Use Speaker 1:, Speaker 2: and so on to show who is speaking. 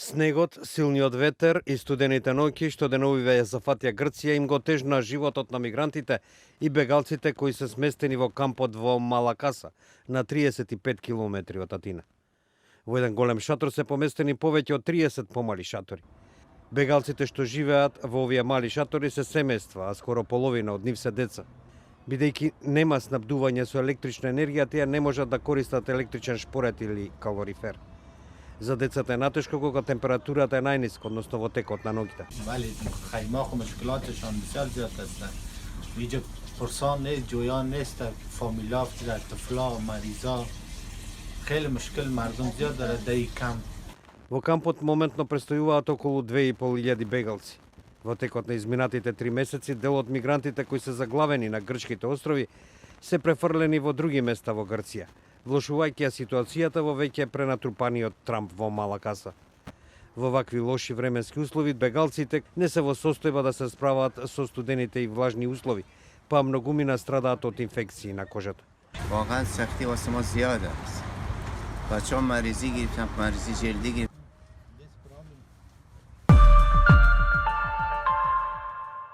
Speaker 1: Снегот, силниот ветер и студените ноќи што деновиве ја зафатија Грција им го тежна животот на мигрантите и бегалците кои се сместени во кампот во Малакаса на 35 километри од Атина. Во еден голем шатор се поместени повеќе од 30 помали шатори. Бегалците што живеат во овие мали шатори се семејства, а скоро половина од нив се деца. Бидејќи нема снабдување со електрична енергија, тие не можат да користат електричен шпорет или калорифер. За децата е натешко кога температурата е најниска, односно во текот на ноќите.
Speaker 2: ولی خیماق و مشکلاتشان بسیار زیاد هستند. اینجا پرسان نیست، جویان نیست، فامیلا، طفلا، مریضا. خیلی مشکل مردم زیاد داره در این کمپ.
Speaker 1: Во кампот моментно престојуваат околу 2500 бегалци. Во текот на изминатите 3 месеци, дел од мигрантите кои се заглавени на грчките острови се префрлени во други места во Грција, влошувајќи ја ситуацијата во веќе пренатрупаниот Трамп во Малакаса. Во вакви лоши временски услови, бегалците не се во состојба да се справат со студените и влажни услови, па многумина страдаат од инфекции на кожата.
Speaker 3: واقعا سختی واسه ما زیاد است. بچه‌ها مریضی گرفتن، مریضی جلدی گرفتن.